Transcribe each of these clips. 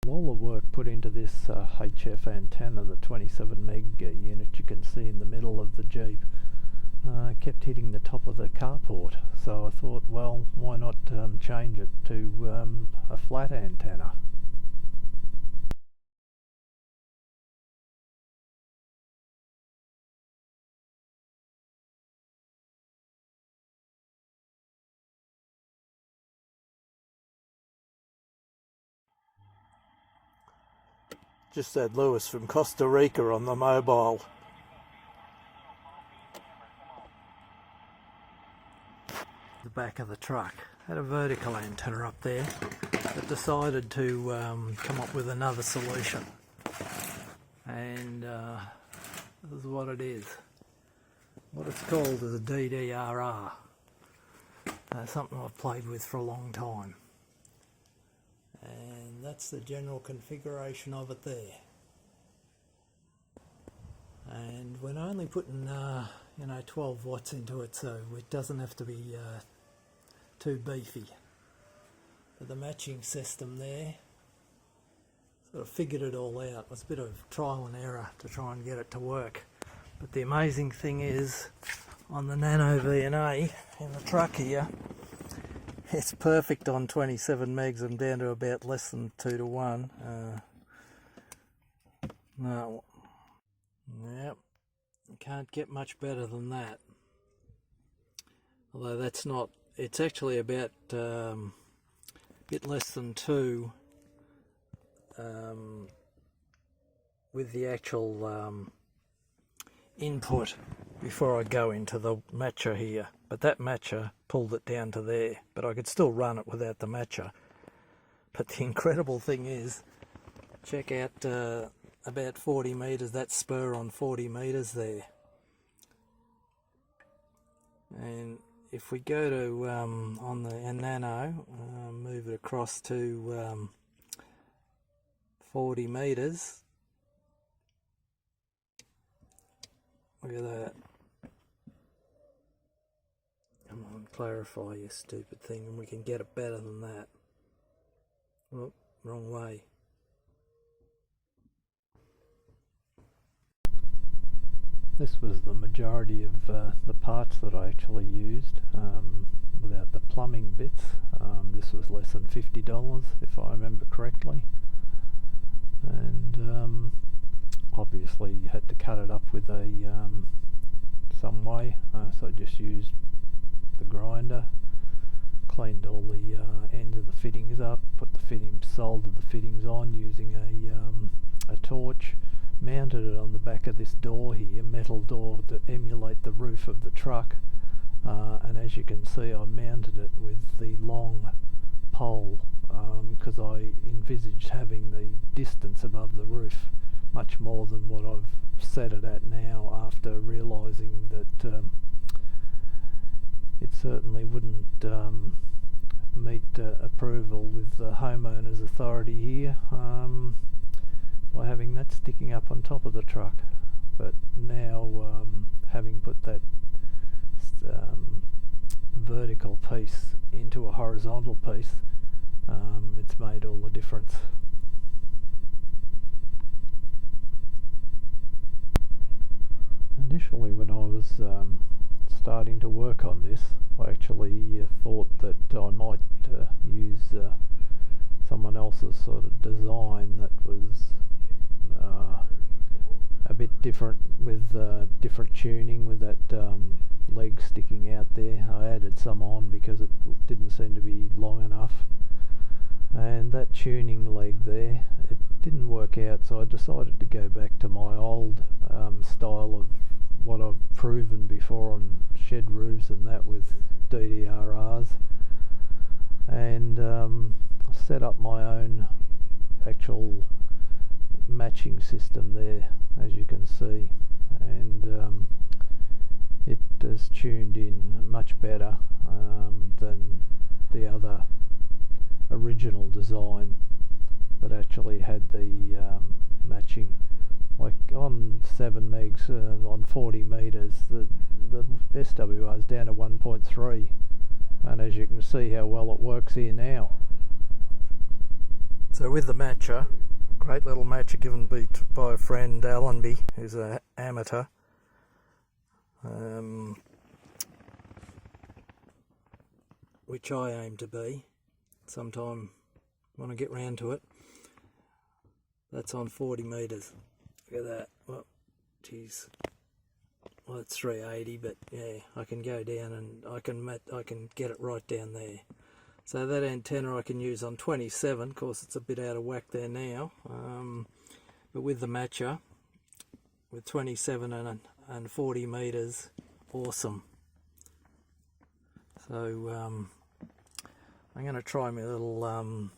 All the work put into this HF antenna, the 27 meg unit you can see in the middle of the Jeep, kept hitting the top of the carport. So I thought, well, why not change it to a flat antenna? Just had Lewis from Costa Rica on the mobile. The back of the truck had a vertical antenna up there, but decided to come up with another solution, and this is what it is. What it's called is a DDRR. Something I've played with for a long time. And that's the general configuration of it there. And we're only putting 12 watts into it, so it doesn't have to be too beefy. But the matching system there, sort of figured it all out. It was a bit of trial and error to try and get it to work. But the amazing thing is, on the Nano VNA in the truck here, it's perfect on 27 megs. I'm down to about less than 2 to 1. No. Yep. Can't get much better than that. Although that's not, it's actually about a bit less than 2 with the actual input before I go into the matcher here. But that matcher pulled it down to there, but I could still run it without the matcher. But the incredible thing is, check out about 40 metres, that spur on 40 metres there. And if we go to on the Nano, move it across to 40 metres, look at that. Come on, clarify, you stupid thing, and we can get it better than that. Oh, wrong way. This was the majority of the parts that I actually used, without the plumbing bits. This was less than $50 if I remember correctly. And obviously you had to cut it up with a some way, so I just used the grinder, cleaned all the ends of the fittings up, put the fittings, soldered the fittings on using a torch, mounted it on the back of this door here, metal door to emulate the roof of the truck, and as you can see I mounted it with the long pole because I envisaged having the distance above the roof much more than what I've set it at now, after realising that it certainly wouldn't meet approval with the homeowner's authority here by having that sticking up on top of the truck. But now having put that vertical piece into a horizontal piece, it's made all the difference. Initially, when I was starting to work on this, I actually thought that I might use someone else's sort of design that was a bit different, with different tuning, with that leg sticking out there. I added some on because it didn't seem to be long enough, and that tuning leg there, it didn't work out, so I decided to go back to my old style of what I've proven before on shed roofs and that, with DDRRs, and set up my own actual matching system there, as you can see, and it is tuned in much better than the other original design that actually had the matching. Like on 7 megs on 40 metres, the SWR is down to 1.3, and as you can see how well it works here now. So with the matcher, great little matcher given by a friend, Allenby, who's an amateur. Which I aim to be sometime when I get round to it. That's on 40 metres. Look at that. Well, geez. Well, it's 380, but yeah, I can go down and I can get it right down there. So that antenna I can use on 27. Of course, it's a bit out of whack there now. But with the matcher, with 27 and 40 metres, awesome. So I'm going to try my little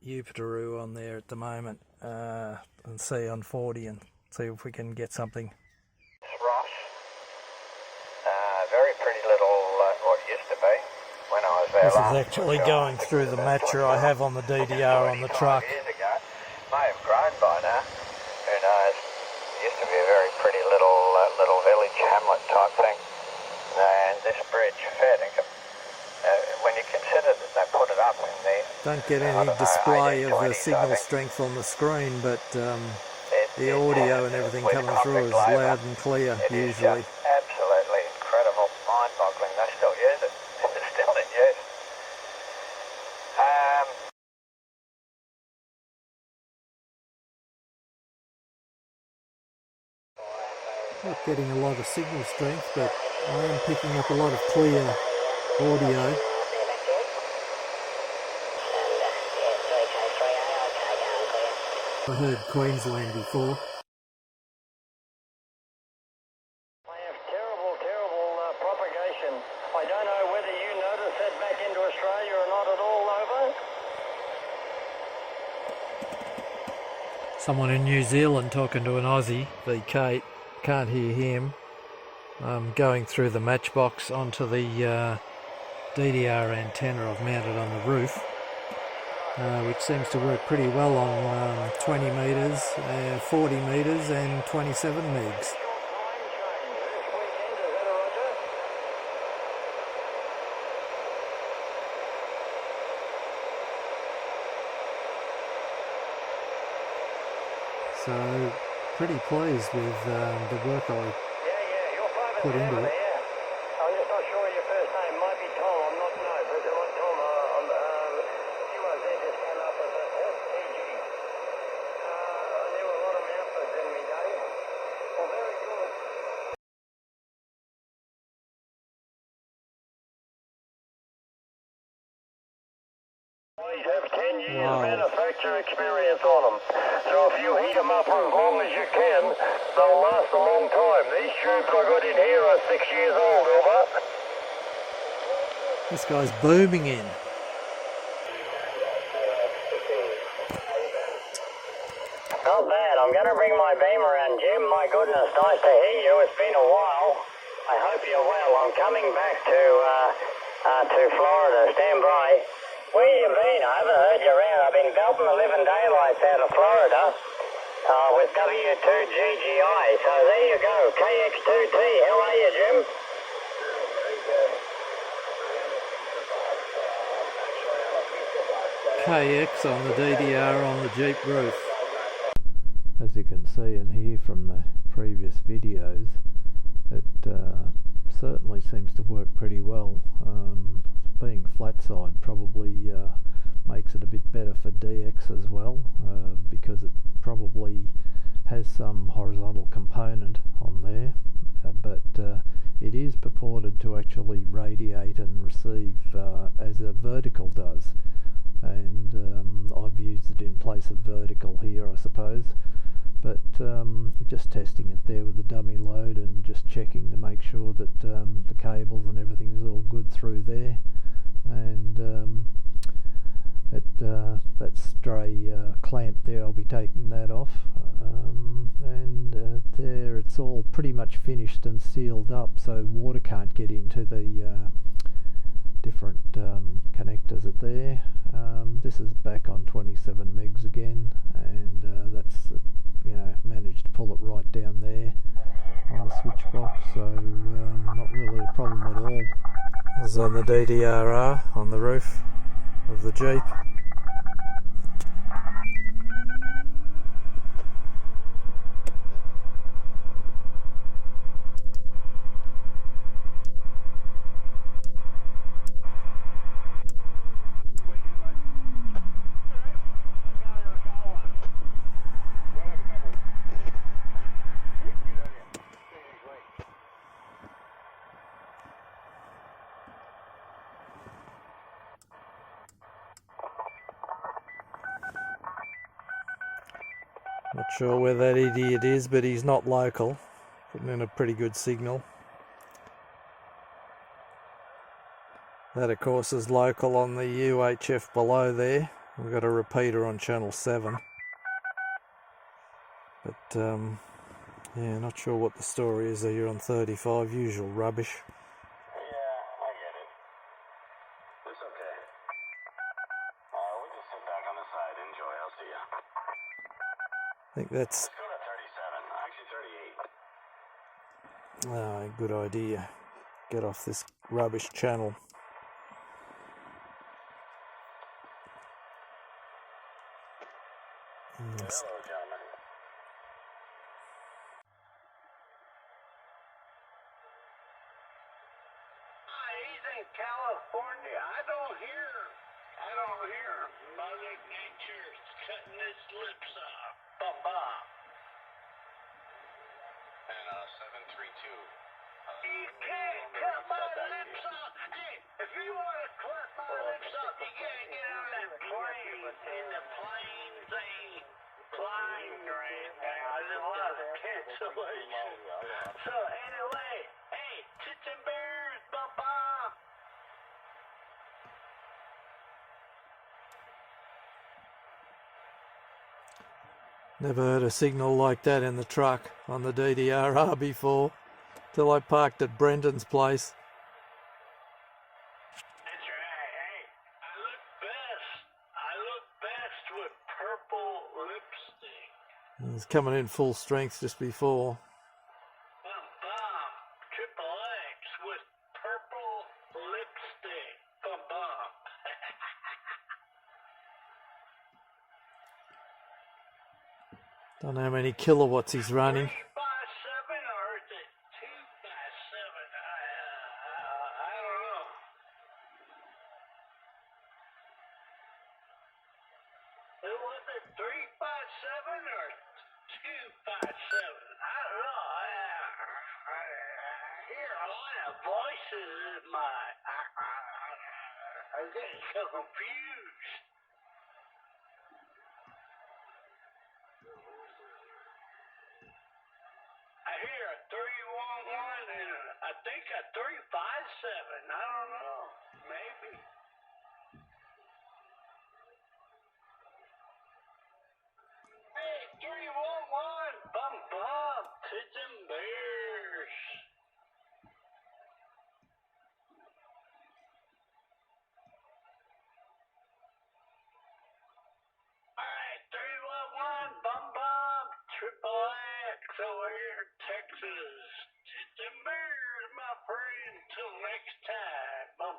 Jupiteroo on there at the moment and see on 40 and see if we can get something. It's Ross. Very pretty little, what used to be when I was there. This is actually going through the matcher I have on the DDR on the truck. Years ago. May have grown by now. Who knows? It used to be a very pretty little village hamlet type thing. And this bridge, fair dinkum. When you consider that they put it up in the... Don't get any display of the signal strength on the screen, but the audio and everything coming through is loud and clear usually. Absolutely incredible, mind-boggling. They still use it. It's still in use. Not getting a lot of signal strength, but I am picking up a lot of clear audio. I heard Queensland before. I have terrible propagation. I don't know whether you noticed that back into Australia or not at all, over. Someone in New Zealand talking to an Aussie, V Kate, can't hear him. Going through the matchbox onto the DDR antenna I've mounted on the roof, which seems to work pretty well on 20 metres, 40 metres and 27 megs. So pretty pleased with the work I put into it. I'm just not sure your first name. Might be Tom. I'm not no, but Tom. QRZ just came up with a SPG. There were a lot of mouthfuls in me day. Well, very good. These have 10 years manufacturer experience on them. So if you heat them up for as long as you can, they'll last a long time. These tubes I got in here are 6 years old, Wilbur. This guy's booming in. Not bad. I'm going to bring my beam around, Jim. My goodness, nice to hear you. It's been a while. I hope you're well. I'm coming back to Florida. Stand by. Where you been? I haven't heard you around. I've been belting the living daylights out of Florida with W2GGI. So there you go. KX2T. How are you, Jim? KX on the DDR on the Jeep roof. As you can see and hear from the previous videos, it certainly seems to work pretty well. Being flat side probably makes it a bit better for DX as well, because it probably has some horizontal component on there, but it is purported to actually radiate and receive as a vertical does, and I've used it in place of vertical here, I suppose. But just testing it there with the dummy load and just checking to make sure that the cables and everything is all good through there, and that stray clamp there, I'll be taking that off, and there it's all pretty much finished and sealed up, so water can't get into the different connectors at there. this is back on 27 megs again, and that's managed to pull it right down there on the switch box, so not really a problem at all. This is on the DDRR on the roof of the Jeep. Not sure where that idiot is, but he's not local. Putting in a pretty good signal. That of course is local on the UHF below there. We've got a repeater on channel 7. But yeah, not sure what the story is there on 35, usual rubbish. Yeah, I get it. It's okay. We'll just sit back on the side. Enjoy. I'll see ya. I think that's... Let's go to 37. Actually 38. good idea. Get off this rubbish channel. Yes. Hello, gentlemen. He's in California. I don't hear Mother Nature's cutting his lips off. Bum. And 732. You can't cut my lips off. Hey, if you want to cut my lips off, you gotta get on that plane. And the planes ain't flying right now. There's a lot of cancellation. So anyway, hey, tits and bears, bum. Never heard a signal like that in the truck on the DDRR before, till I parked at Brendan's place. That's right. Hey, I look best with purple lipstick. He's coming in full strength just before. Bum. Triple X with purple lipstick. Bum. Don't know how many kilowatts he's running. 3x7 or is it 2x7? I don't know. Was it 3x7 or 2x7? I don't know. I hear a lot of voices in my... I'm getting so confused. I hear a 311 and I think a 357. I don't know. Maybe. Hey, 311. Bum. Tits and bears. Alright, 311. Bum. Triple X over here in Texas. Tits and bears, my friend. Till next time. Bum.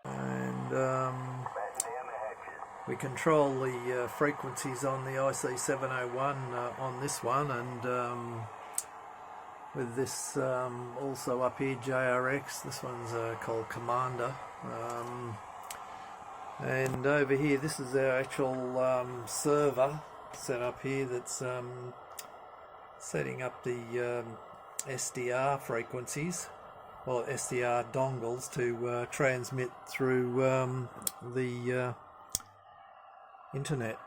And we control the frequencies on the IC701 on this one, and with this also up here, JRX. This one's called Commander. And over here, this is our actual server set up here that's setting up the SDR frequencies, or SDR dongles, to transmit through the internet.